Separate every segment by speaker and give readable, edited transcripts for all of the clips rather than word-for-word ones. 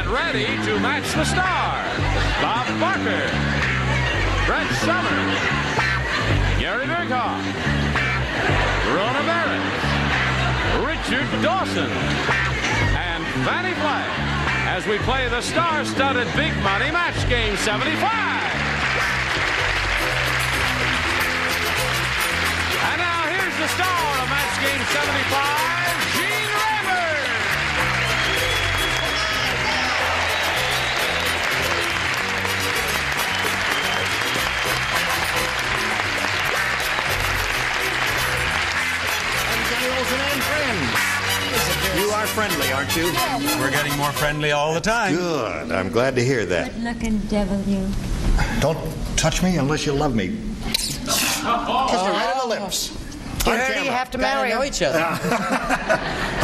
Speaker 1: ready to match the star. Bob Barker, Brett Summers, Gary Dirkhoff, Rona Barrett, Richard Dawson, and Fannie Flagg as we play the star-studded Big Money Match Game 75. And now here's the star of Match Game 75, Gene Rayburn.
Speaker 2: And friends. You are friendly, aren't you?
Speaker 3: We're getting more friendly all the time.
Speaker 2: Good. I'm glad to hear that.
Speaker 4: Good-looking devil, you.
Speaker 2: Don't touch me unless you love me. Kiss her right on the lips.
Speaker 5: You heard you have to marry each other.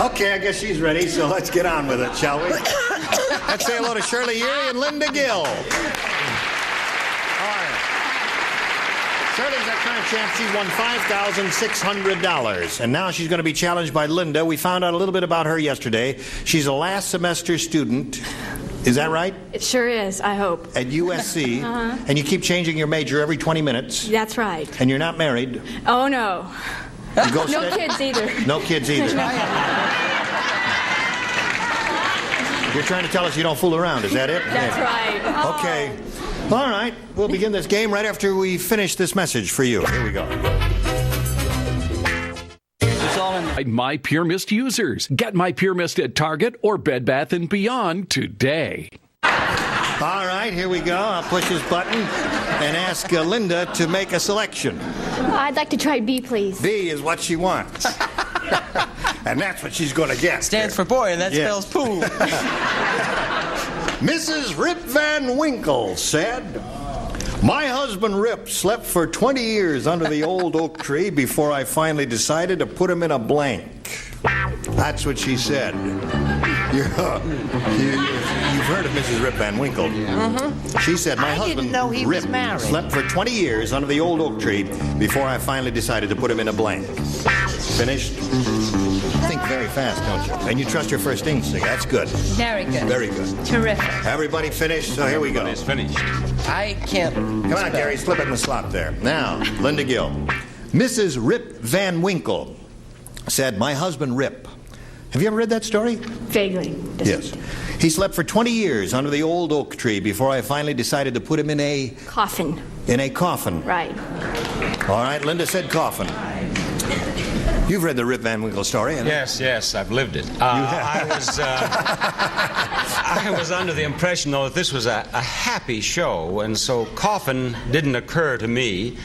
Speaker 2: Okay, I guess she's ready, so let's get on with it, shall we? Let's say hello to Shirley Erie and Linda Gill. Shirley's our current champ. She won $5,600. And now she's going to be challenged by Linda. We found out a little bit about her yesterday. She's a last semester student. Is that right?
Speaker 6: It sure is, I hope.
Speaker 2: At USC. And you keep changing your major every 20 minutes.
Speaker 6: That's right.
Speaker 2: And you're not married.
Speaker 6: Oh, no.
Speaker 2: You go
Speaker 6: No kids either.
Speaker 2: No kids either. You're trying to tell us you don't fool around. Is that it?
Speaker 6: That's right.
Speaker 2: Okay. All right. We'll begin this game right after we finish this message for you. Here we go.
Speaker 1: My Pure Mist users. Get My Pure Mist at Target or Bed Bath & Beyond today.
Speaker 2: All right, here we go. I'll push this button and ask Linda to make a selection.
Speaker 6: I'd like to try B, please.
Speaker 2: B is what she wants. And that's what she's going to get.
Speaker 5: Stands for boy, and that spells pool.
Speaker 2: Mrs. Rip Van Winkle said, "My husband Rip slept for 20 years under the old oak tree before I finally decided to put him in a blank." That's what she said. You've heard of Mrs. Rip Van Winkle. She said, "My husband
Speaker 5: didn't know he
Speaker 2: Rip
Speaker 5: was married.
Speaker 2: slept for 20 years under the old oak tree before I finally decided to put him in a blank." Finished? Think very fast, don't you? And you trust your first instinct. That's good.
Speaker 4: Very good.
Speaker 2: Very good.
Speaker 4: Terrific.
Speaker 2: Everybody finished? So here we go.
Speaker 3: It's finished.
Speaker 5: I can't.
Speaker 2: Come on, Gary, slip it in the slot there. Now, Linda Gill. Mrs. Rip Van Winkle said, "My husband Rip." Have you ever read that story?
Speaker 6: Vaguely.
Speaker 2: Yes. "He slept for 20 years under the old oak tree before I finally decided to put him in a
Speaker 6: Coffin.
Speaker 2: coffin."
Speaker 6: Right.
Speaker 2: All right, Linda said coffin. You've read the Rip Van Winkle story, haven't you?
Speaker 3: Yes, I've lived it. I was under the impression, though, that this was a happy show, and so coffin didn't occur to me.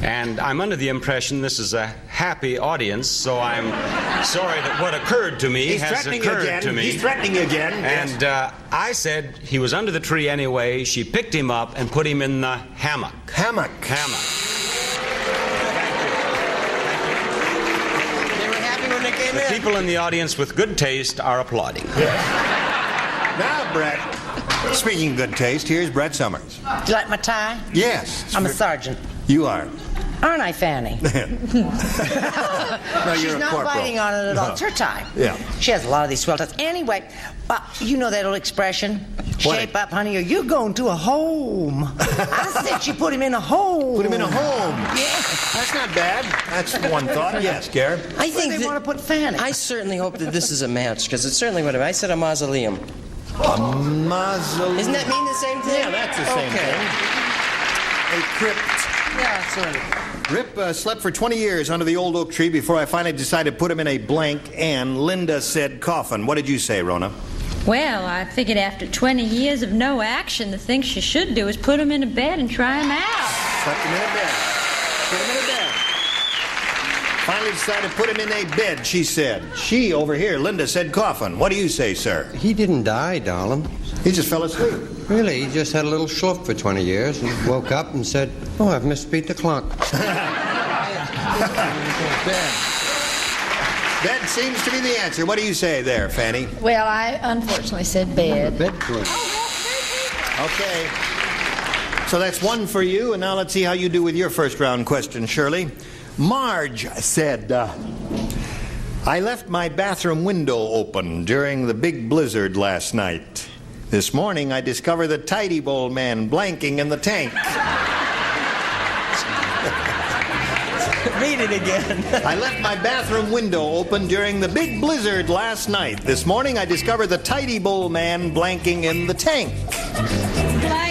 Speaker 3: And I'm under the impression this is a happy audience, so I'm sorry that what occurred to me has occurred to me.
Speaker 2: He's threatening you again.
Speaker 3: And I said he was under the tree anyway. She picked him up and put him in the hammock.
Speaker 2: Hammock.
Speaker 3: Hammock. The people in the audience with good taste are applauding.
Speaker 2: Now, Brett, speaking of good taste, here's Brett Summers.
Speaker 5: Do you like my tie?
Speaker 2: Yes.
Speaker 5: I'm a sergeant.
Speaker 2: You are.
Speaker 5: Aren't I, Fanny?
Speaker 2: No,
Speaker 5: She's
Speaker 2: you're a
Speaker 5: not
Speaker 2: corporal.
Speaker 5: biting on it at all. It's her tie.
Speaker 2: Yeah.
Speaker 5: She has a lot of these swell ties. Anyway, you know that old expression?
Speaker 2: What?
Speaker 5: Shape up, honey, or you're going to a home. I said she put him in a home.
Speaker 2: Put him in a home.
Speaker 5: Yeah.
Speaker 2: That's not bad. That's one thought. Yes, Garrett.
Speaker 5: I think they want to put Fanny.
Speaker 7: I certainly hope that this is a match, because it certainly would have. I said a mausoleum.
Speaker 2: A mausoleum.
Speaker 7: Isn't that mean the same thing?
Speaker 2: Yeah, that's the same thing. A crypt.
Speaker 7: Yeah, sort of.
Speaker 2: Rip slept for 20 years under the old oak tree before I finally decided to put him in a blank, and Linda said coffin. What did you say, Rona?
Speaker 4: Well, I figured after 20 years of no action, the thing she should do is put him in a bed and try him out.
Speaker 2: Put him in a bed. Put him in a bed. Finally decided to put him in a bed, she said. She, over here, Linda, said coffin. What do you say, sir?
Speaker 8: He didn't die, darling.
Speaker 2: He just fell asleep.
Speaker 8: Really, he just had a little schluff for 20 years and woke up and said, "Oh, I've misbeat the clock."
Speaker 2: Bed seems to be the answer. What do you say there, Fanny?
Speaker 4: Well, I unfortunately said bed.
Speaker 8: Bedroom.
Speaker 2: Okay. So that's one for you, and now let's see how you do with your first round question, Shirley. Marge said, "I left my bathroom window open during the big blizzard last night. This morning, I discovered the tidy bowl man blanking in the tank.
Speaker 7: Read it again.
Speaker 2: I left my bathroom window open during the big blizzard last night. This morning, I discovered the tidy bowl man blanking in the tank.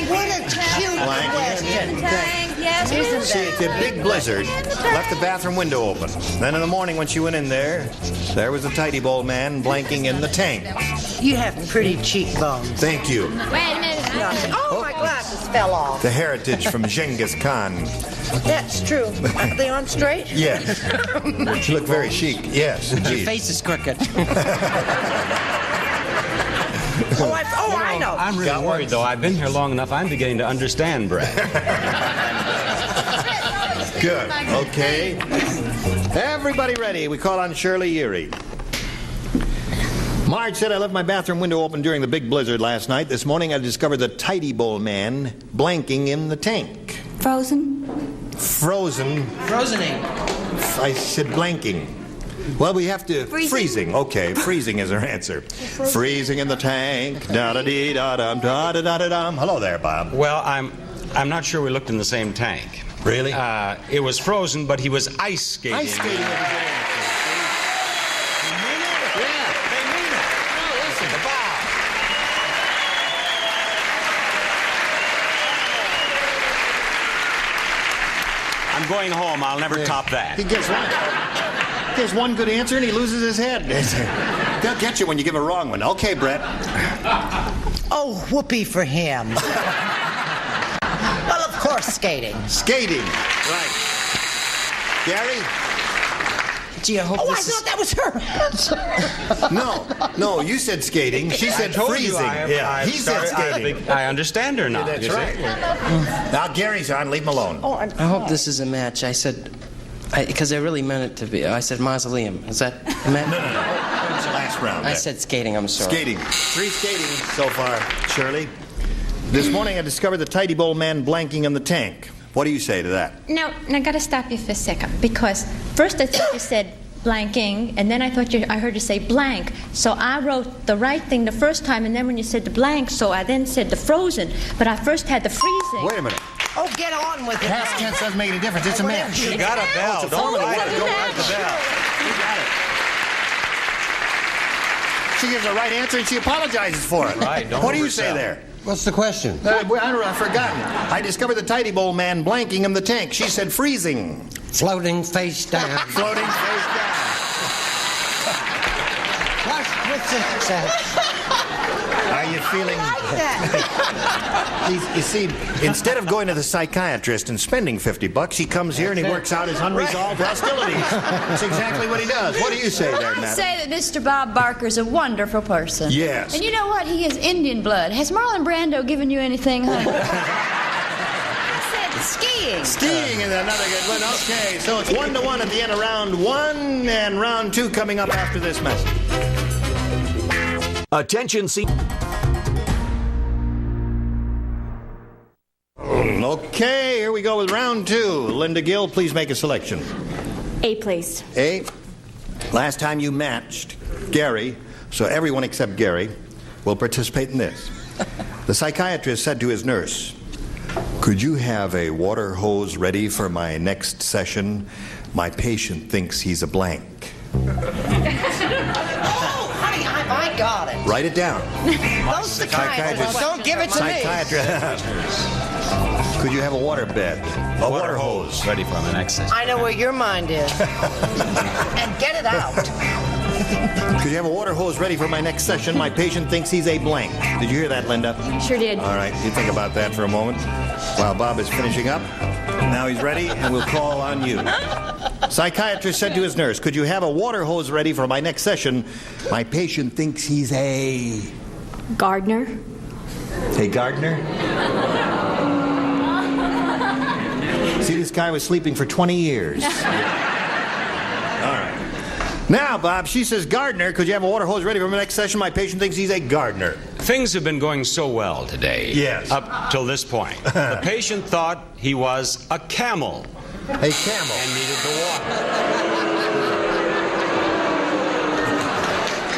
Speaker 5: What a cute question.
Speaker 4: Yes, isn't
Speaker 2: See, it's a big blizzard. Left the bathroom window open. Then in the morning when she went in there was the tidy bowl man blanking in the tank.
Speaker 5: You have pretty cheekbones.
Speaker 2: Thank you.
Speaker 4: Wait a minute.
Speaker 5: Oh, my glasses fell off.
Speaker 2: The heritage from Genghis Khan.
Speaker 5: That's true. Are they on straight?
Speaker 2: Yes. You look very chic. Yes,
Speaker 7: Your
Speaker 2: indeed.
Speaker 7: face is crooked.
Speaker 5: I know.
Speaker 3: I'm really worried, though. I've been here long enough. I'm beginning to understand, Brad.
Speaker 2: Good. Okay. Everybody ready? We call on Shirley Erie. Marge said, I left my bathroom window open during the big blizzard last night. This morning I discovered the tidy bowl man blanking in the tank.
Speaker 6: Frozen?
Speaker 2: Frozen.
Speaker 7: Frozening.
Speaker 2: I said blanking. Well, we have to... Freezing. Okay, freezing is our answer. Freezing in the tank. Da-da-dee-da-dum, da-da-da-da-dum. Hello there, Bob.
Speaker 3: Well, I'm not sure we looked in the same tank.
Speaker 2: Really?
Speaker 3: It was frozen, but he was ice skating.
Speaker 2: Ice skating is a good answer.
Speaker 3: You mean it?
Speaker 2: Yeah.
Speaker 3: They mean it. No, listen, the bow. I'm going home. I'll never top that.
Speaker 2: He gets one. There's one good answer and he loses his head. They'll get you when you give a wrong one. Okay, Brett.
Speaker 5: Oh, whoopee for him. Well, of course, skating.
Speaker 2: Skating. Right. Gary?
Speaker 7: Gee, I hope
Speaker 5: Oh, I
Speaker 7: this is...
Speaker 5: thought that was her answer.
Speaker 2: No, you said skating. She said freezing. He said skating.
Speaker 3: I understand her now.
Speaker 2: That's
Speaker 3: you see?
Speaker 2: right. Now Gary's on. Leave him alone.
Speaker 5: Oh,
Speaker 7: I hope this is a match. I said... Because I really meant it to be. I said mausoleum. Is that a match?
Speaker 2: No. That was the last round.
Speaker 7: I said skating. I'm sorry.
Speaker 2: Skating. 3 skating so far, Shirley. This morning I discovered the tidy bowl man blanking in the tank. What do you say to that?
Speaker 4: Now, I got to stop you for a second, because first I thought you said blanking, and then I heard you say blank. So I wrote the right thing the first time, and then when you said the blank, so I then said the frozen. But I first had the freezing.
Speaker 2: Wait a minute.
Speaker 5: Oh, get on with it.
Speaker 2: Past tense doesn't make any difference. It's a match.
Speaker 3: You got a bell.
Speaker 2: it's a
Speaker 3: Don't
Speaker 2: formula.
Speaker 3: write the bell. You got it.
Speaker 2: She gives the right answer and she apologizes for it.
Speaker 3: Right, don't
Speaker 2: What do you say
Speaker 3: oversell.
Speaker 2: there?
Speaker 8: What's the question?
Speaker 2: I've forgotten. I discovered the tidy bowl man blanking in the tank. She said freezing.
Speaker 8: Floating face down.
Speaker 2: Floating face down.
Speaker 8: Flushed with success.
Speaker 2: Are you feeling... You see, instead of going to the psychiatrist and spending $50, he comes here and he works out his unresolved hostilities. That's exactly what he does. What do you say there,
Speaker 9: I
Speaker 2: Matt?
Speaker 9: say that Mr. Bob Barker's a wonderful person.
Speaker 2: Yes.
Speaker 9: And you know what? He has Indian blood. Has Marlon Brando given you anything, honey? I said skiing.
Speaker 2: Skiing is another good one. Okay, so it's 1-1 at the end of round 1, and round 2 coming up after this message.
Speaker 10: Attention,
Speaker 2: Okay, here we go with round 2. Linda Gill, please make a selection.
Speaker 6: A, please.
Speaker 2: A. Last time you matched Gary, so everyone except Gary will participate in this. The psychiatrist said to his nurse, "Could you have a water hose ready for my next session? My patient thinks he's a blank."
Speaker 5: Oh, honey, I got it.
Speaker 2: Write it down.
Speaker 5: Those psychiatrists
Speaker 7: Don't give it to me.
Speaker 2: Psychiatrist. Could you have a water bed? A water hose.
Speaker 3: Ready for the next session.
Speaker 5: I know where your mind is. And get it out.
Speaker 2: Could you have a water hose ready for my next session? My patient thinks he's a blank. Did you hear that, Linda?
Speaker 6: Sure did.
Speaker 2: All right, you think about that for a moment while Bob is finishing up. Now he's ready, and we'll call on you. Psychiatrist said to his nurse, "Could you have a water hose ready for my next session? My patient thinks he's a..."
Speaker 6: Gardener?
Speaker 2: A gardener? See, this guy was sleeping for 20 years. All right. Now, Bob, she says gardener. Could you have a water hose ready for my next session? My patient thinks he's a gardener.
Speaker 3: Things have been going so well today.
Speaker 2: Yes.
Speaker 3: Up till this point. The patient thought he was a camel.
Speaker 2: A camel.
Speaker 3: And needed the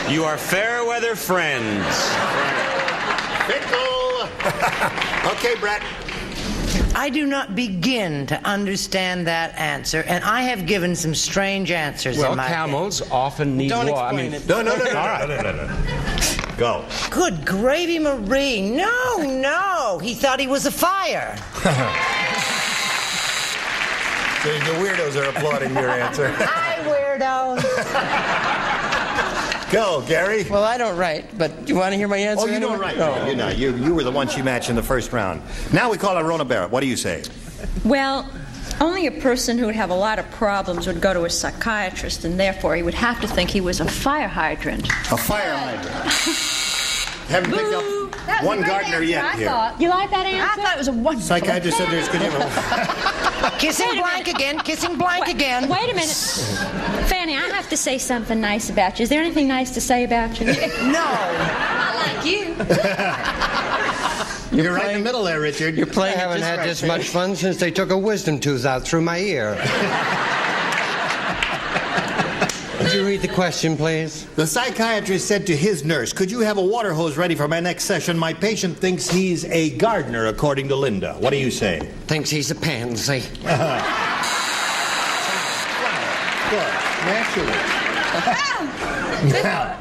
Speaker 3: water. You are fair weather friends.
Speaker 2: Pickle. Okay, Brett.
Speaker 5: I do not begin to understand that answer, and I have given some strange answers
Speaker 3: Well,
Speaker 5: in my
Speaker 3: camels often need
Speaker 5: Don't
Speaker 3: water.
Speaker 5: explain it.
Speaker 2: No.
Speaker 3: All right.
Speaker 2: Go.
Speaker 5: Good gravy, Marie. No. He thought he was a fire.
Speaker 2: The weirdos are applauding your answer.
Speaker 5: Hi, weirdos.
Speaker 2: Go, Gary.
Speaker 7: Well, I don't write, but do you want to hear my answer?
Speaker 2: Oh, you
Speaker 7: anyway?
Speaker 2: don't write. No, you were the one she matched in the first round. Now we call her Rona Barrett. What do you say?
Speaker 4: Well, only a person who would have a lot of problems would go to a psychiatrist, and therefore he would have to think he was a fire hydrant.
Speaker 2: A fire hydrant. Haven't picked up
Speaker 9: That was
Speaker 2: one
Speaker 9: a great
Speaker 2: gardener
Speaker 9: answer,
Speaker 2: yet
Speaker 9: I
Speaker 2: here.
Speaker 9: thought.
Speaker 4: You like that answer?
Speaker 9: I thought it was a wonderful.
Speaker 2: Psychiatrist said there's good.
Speaker 5: Kissing blank again. Kissing blank again.
Speaker 4: Wait a minute. Fanny, I have to say something nice about you. Is there anything nice to say about you?
Speaker 5: No.
Speaker 9: I like you.
Speaker 2: You're right in the middle there, Richard.
Speaker 7: You're playing
Speaker 8: I haven't
Speaker 7: it just
Speaker 8: had
Speaker 7: right,
Speaker 8: this
Speaker 7: Richard.
Speaker 8: much fun since they took a wisdom tooth out through my ear. Would you read the question, please?
Speaker 2: The psychiatrist said to his nurse, "Could you have a water hose ready for my next session? My patient thinks he's a gardener," according to Linda. What do you say?
Speaker 8: Thinks he's a pansy.
Speaker 2: Good. Naturally.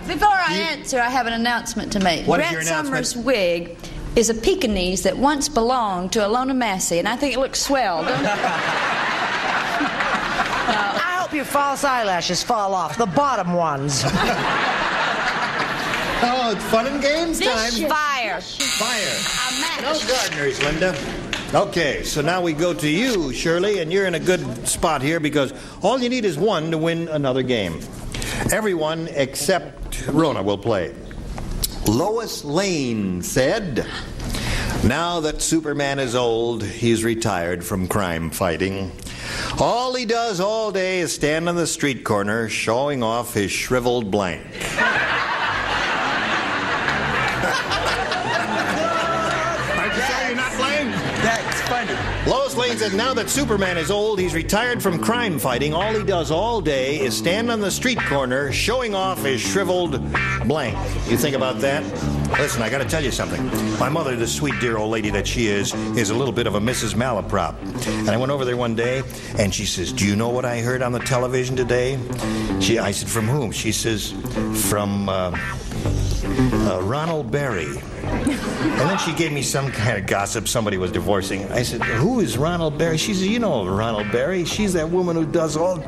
Speaker 9: Before I answer, I have an announcement to make.
Speaker 2: What is
Speaker 9: Brett
Speaker 2: your announcement?
Speaker 9: Summers' wig is a Pekingese that once belonged to Alona Massey, and I think it looks swell, don't it?
Speaker 5: I hope your false eyelashes fall off, the bottom ones.
Speaker 2: Oh, it's fun and games time.
Speaker 5: Fire.
Speaker 2: Fire.
Speaker 9: A match.
Speaker 2: No gardeners, Linda. Okay, so now we go to you, Shirley, and you're in a good spot here because all you need is one to win another game. Everyone except Rona will play. Lois Lane said, "Now that Superman is old, he's retired from crime fighting. All he does all day is stand on the street corner showing off his shriveled blank." Aren't you sure you're not playing?
Speaker 7: That's funny.
Speaker 2: Lois Lane said, "Now that Superman is old, he's retired from crime fighting. All he does all day is stand on the street corner showing off his shriveled blank." You think about that? Listen, I got to tell you something. My mother, the sweet, dear old lady that she is a little bit of a Mrs. Malaprop. And I went over there one day, and she says, "Do you know what I heard on the television today?" I said, "From whom?" She says, "From Ronald Berry." And then she gave me some kind of gossip. Somebody was divorcing. I said, "Who is Ronald Berry?" She said, "You know Ronald Berry. She's that woman who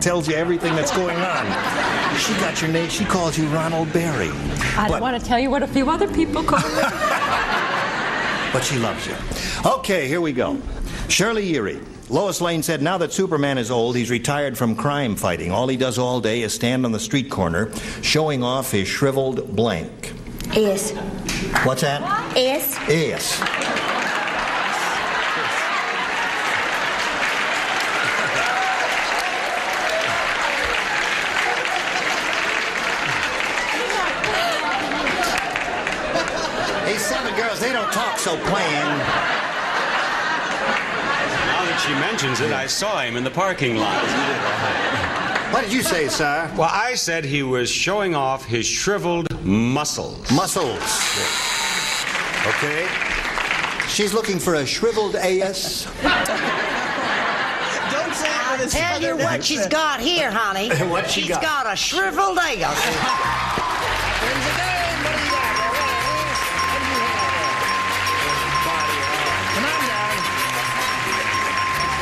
Speaker 2: tells you everything that's going on. She got your name. She calls you Ronald Berry."
Speaker 4: I don't want to tell you what a few other people call me.
Speaker 2: But she loves you. Okay, here we go. Shirley Erie. Lois Lane said, "Now that Superman is old, he's retired from crime fighting. All he does all day is stand on the street corner showing off his shriveled blank."
Speaker 6: S.
Speaker 2: What's that?
Speaker 6: S.
Speaker 2: Yes. These seven girls, they don't talk so plain.
Speaker 3: Now that she mentions it, I saw him in the parking lot.
Speaker 2: What did you say, sir?
Speaker 3: Well, I said he was showing off his shriveled muscles.
Speaker 2: Muscles. Okay. She's looking for a shriveled ass.
Speaker 7: Don't say it with a
Speaker 5: Tell you what she's got here, honey.
Speaker 2: What she
Speaker 5: She's
Speaker 2: got?
Speaker 5: got a shriveled ass.
Speaker 2: Come on down.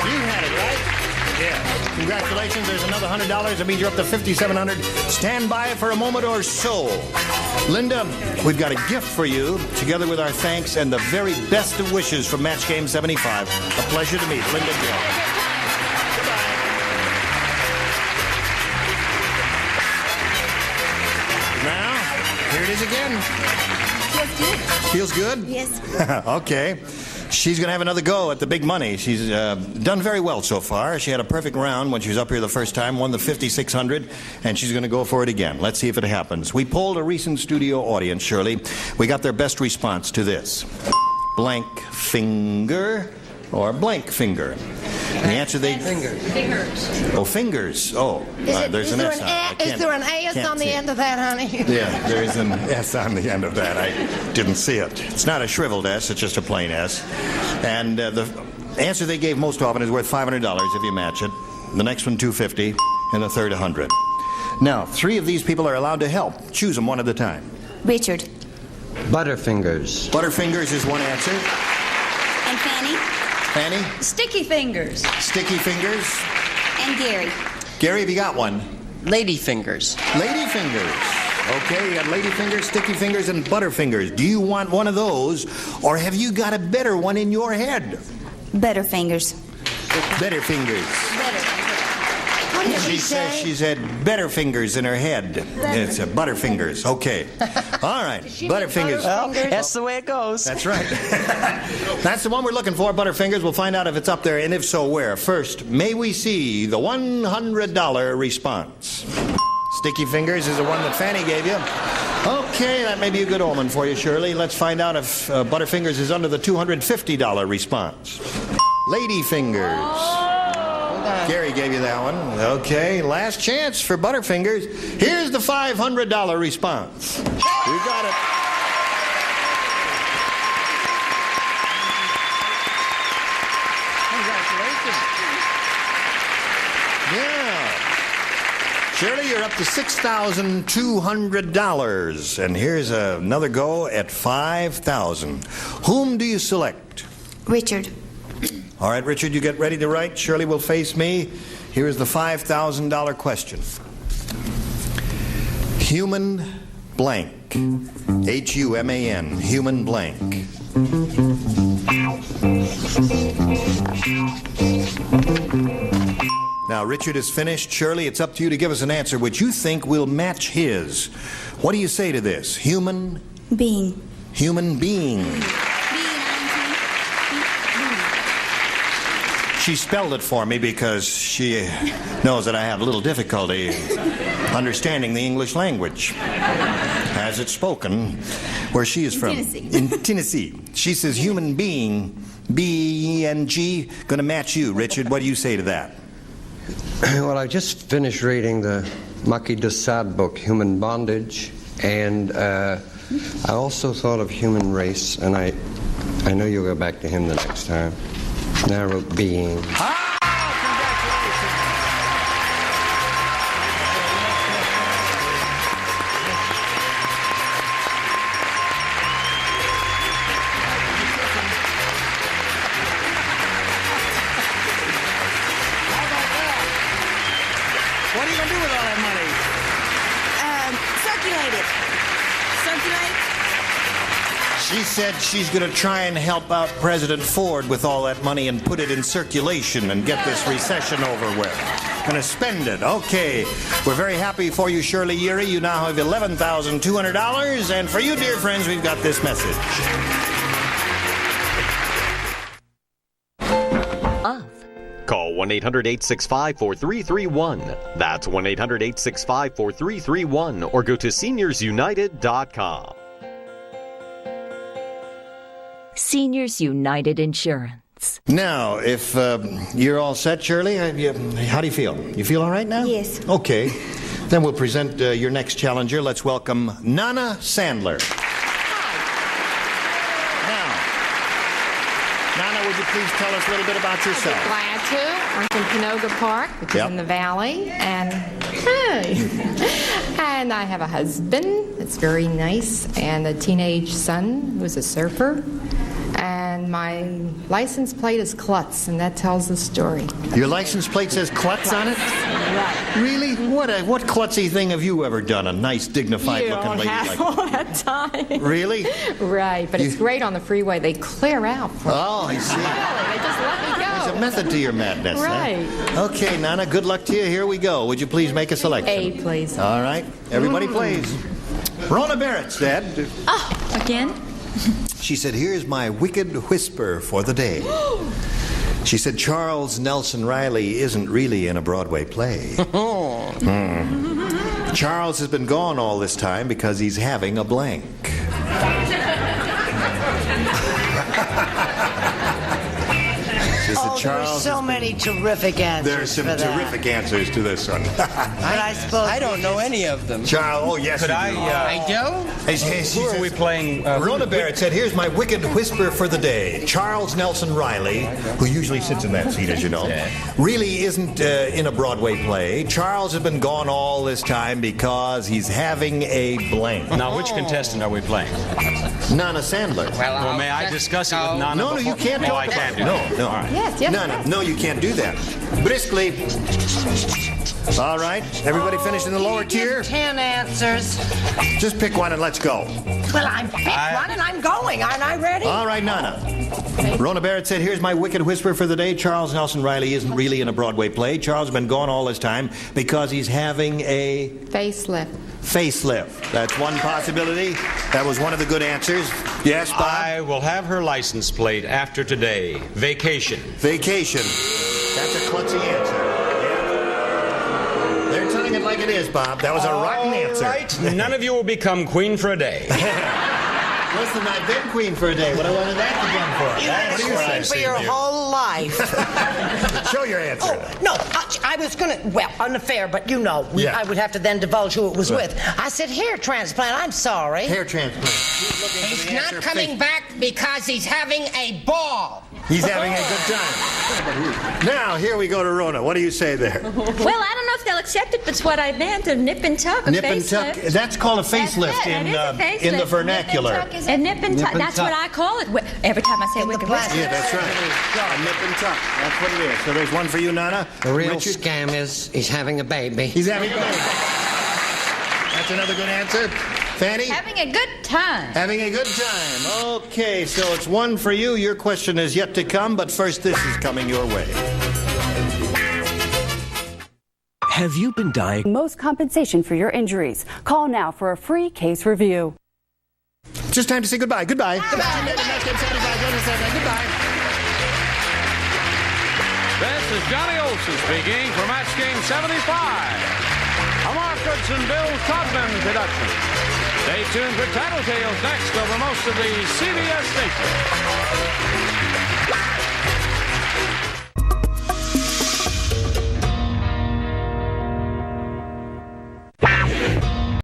Speaker 2: You had it, right? Yeah. Congratulations. There's another $100. That means you're up to $5,700. Stand by for a moment or so. Linda, we've got a gift for you, together with our thanks and the very best of wishes from Match Game 75. A pleasure to meet Linda Gill. Now, here it is again. Feels good?
Speaker 6: Yes.
Speaker 2: Okay. She's going to have another go at the big money. She's done very well so far. She had a perfect round when she was up here the first time, won the $5,600, and she's going to go for it again. Let's see if it happens. We polled a recent studio audience, Shirley. We got their best response to this. Blank finger, or blank finger? And the answer they...
Speaker 5: Fingers.
Speaker 2: Oh, fingers. Oh, there's an S on it.
Speaker 5: Is there an S on the end of that, honey?
Speaker 2: Yeah, there is an S on the end of that. I didn't see it. It's not a shriveled S, it's just a plain S. And the answer they gave most often is worth $500 if you match it. The next one, $250, and the third, $100. Now, 3 of these people are allowed to help. Choose them one at a time.
Speaker 9: Richard.
Speaker 8: Butterfingers.
Speaker 2: Butterfingers is one answer.
Speaker 9: And Fanny.
Speaker 2: Fanny?
Speaker 9: Sticky Fingers.
Speaker 2: Sticky Fingers.
Speaker 9: And Gary.
Speaker 2: Gary, have you got one?
Speaker 7: Lady fingers.
Speaker 2: Lady Fingers. Okay, you got Lady Fingers, Sticky Fingers, and Butterfingers. Do you want one of those, or have you got a better one in your head?
Speaker 9: Better Fingers.
Speaker 2: Better Fingers.
Speaker 5: What did
Speaker 2: She says she's had better fingers in her head. It's Butterfingers. Okay. All right. Butterfingers.
Speaker 7: Well, that's the way it goes.
Speaker 2: That's right. That's the one we're looking for, Butterfingers. We'll find out if it's up there, and if so, where. First, may we see the $100 response. Sticky Fingers is the one that Fanny gave you. Okay, that may be a good omen for you, Shirley. Let's find out if Butterfingers is under the $250 response. Lady Fingers. Gary gave you that one. Okay, last chance for Butterfingers. Here's the $500 response. We got it. Yeah. Shirley, you're up to $6,200. And here's another go at $5,000. Whom do you select?
Speaker 9: Richard.
Speaker 2: All right, Richard, you get ready to write. Shirley will face me. Here is the $5,000 question. Human blank. Human. Human blank. Now, Richard is finished. Shirley, it's up to you to give us an answer which you think will match his. What do you say to this? Human?
Speaker 9: Being.
Speaker 2: Human being. She spelled it for me because she knows that I have a little difficulty understanding the English language as it's spoken where she is from.
Speaker 9: Tennessee.
Speaker 2: In Tennessee. She says human being, B-E-N-G, going to match you. Richard, what do you say to that?
Speaker 8: Well, I just finished reading the Marquis de Sade book, Human Bondage, and I also thought of human race, and I know you'll go back to him the next time. And I wrote being.
Speaker 2: What are you going to do with all that money?
Speaker 9: Circulate it. Circulate.
Speaker 2: She said she's going to try and help out President Ford with all that money and put it in circulation and get this recession over with. Going to spend it. Okay. We're very happy for you, Shirley Urey. You now have $11,200. And for you, dear friends, we've got this message.
Speaker 10: Call 1-800-865-4331. That's 1-800-865-4331. Or go to seniorsunited.com.
Speaker 11: Seniors United Insurance.
Speaker 2: Now, if you're all set, Shirley, how do you feel? You feel all right now?
Speaker 9: Yes.
Speaker 2: Okay. Then we'll present your next challenger. Let's welcome Nana Sandler. Now, Nana, would you please tell us a little bit about yourself?
Speaker 12: Glad to. I'm from Canoga Park, which is in the valley, and and I have a husband that's very nice, and a teenage son who's a surfer, and my license plate is Klutz, and that tells the story.
Speaker 2: Your license plate says Klutz on it?
Speaker 12: Right.
Speaker 2: Really? What klutzy thing have you ever done? A nice, dignified-looking lady like
Speaker 12: all that time.
Speaker 2: Really?
Speaker 12: Right, but it's great on the freeway. They clear out.
Speaker 2: Oh, I see.
Speaker 12: Really, they just let me go.
Speaker 2: There's a method to your madness.
Speaker 12: Right.
Speaker 2: Huh? Okay, Nana, good luck to you. Here we go. Would you please make a selection?
Speaker 12: A, please.
Speaker 2: All right. Everybody plays. Rona Barrett's dead.
Speaker 4: Oh, again?
Speaker 2: She said, here's my wicked whisper for the day. She said, Charles Nelson Riley isn't really in a Broadway play. Charles has been gone all this time because he's having a blank. Is
Speaker 5: Oh,
Speaker 2: it
Speaker 5: there were
Speaker 2: Charles?
Speaker 5: so many terrific answers.
Speaker 2: There's some
Speaker 5: for that.
Speaker 2: terrific answers to this one.
Speaker 5: But I suppose
Speaker 7: I don't know any of them.
Speaker 2: Charles, oh yes,
Speaker 3: Could
Speaker 2: you
Speaker 3: I,
Speaker 2: do.
Speaker 7: I do?
Speaker 2: Who
Speaker 3: Who are we playing?
Speaker 2: Rona Barrett said, here's my wicked whisper for the day. Charles Nelson Riley, who usually sits in that seat, as you know, really isn't in a Broadway play. Charles has been gone all this time because he's having a blank.
Speaker 3: Now, which contestant are we playing?
Speaker 2: Nana Sandler.
Speaker 3: Well, may I discuss it with Nana?
Speaker 2: No, you can't.
Speaker 3: Oh, I can't do that.
Speaker 2: No.
Speaker 3: All right.
Speaker 12: Yes.
Speaker 2: No, you can't do that. Briskly. All right, everybody finished in the lower tier?
Speaker 5: 10 answers.
Speaker 2: Just pick one and let's go.
Speaker 5: Well, I'm picked one and I'm going. Aren't I ready?
Speaker 2: All right, Nana. Rona Barrett said, here's my wicked whisper for the day. Charles Nelson Riley isn't really in a Broadway play. Charles has been gone all this time because he's having a
Speaker 12: Facelift.
Speaker 2: facelift. That's one possibility. That was one of the good answers. Yes, Bob?
Speaker 3: I will have her license plate after today. Vacation.
Speaker 2: Vacation. That's a klutzy answer. Yeah. They're telling it like it is, Bob. That was a rotten answer.
Speaker 3: All right. None of you will become queen for a day.
Speaker 2: Listen, I've been queen for a day. What I wanted that to be for?
Speaker 5: You've been queen for your whole life.
Speaker 2: Show your answer.
Speaker 5: Oh, no, I was going to, well, unfair, but you know, I would have to then divulge who it was with. I said hair transplant. I'm sorry.
Speaker 2: Hair transplant.
Speaker 13: He's not coming back because he's having a ball.
Speaker 2: He's having a good time. Now, here we go to Rona. What do you say there?
Speaker 4: Well, I don't know if they'll accept it, but it's what I meant, a nip and tuck, a
Speaker 2: Nip and tuck.
Speaker 4: facelift.
Speaker 2: That's called a facelift
Speaker 4: That is a facelift.
Speaker 2: in the vernacular.
Speaker 4: A nip and tuck. That's what I call it. Every time I say wicked whisper.
Speaker 2: Yeah, that's right. A nip and tuck. That's what it is. So there's one for you, Nana.
Speaker 8: The real
Speaker 2: Richard?
Speaker 8: scam is he's having a baby.
Speaker 2: He's having a baby. That's another good answer. Fanny?
Speaker 9: Having a good time.
Speaker 2: Having a good time. Okay, so it's one for you. Your question is yet to come, but first this is coming your way.
Speaker 14: Have you been diagnosed?
Speaker 15: Most compensation for your injuries. Call now for a free case review.
Speaker 2: Just time to say goodbye. Goodbye.
Speaker 1: Goodbye. This is Johnny Olson speaking for Match Game 75. A Mark Goodson, Bill Todman production. Stay tuned for Tattletales next over most of the CBS stations.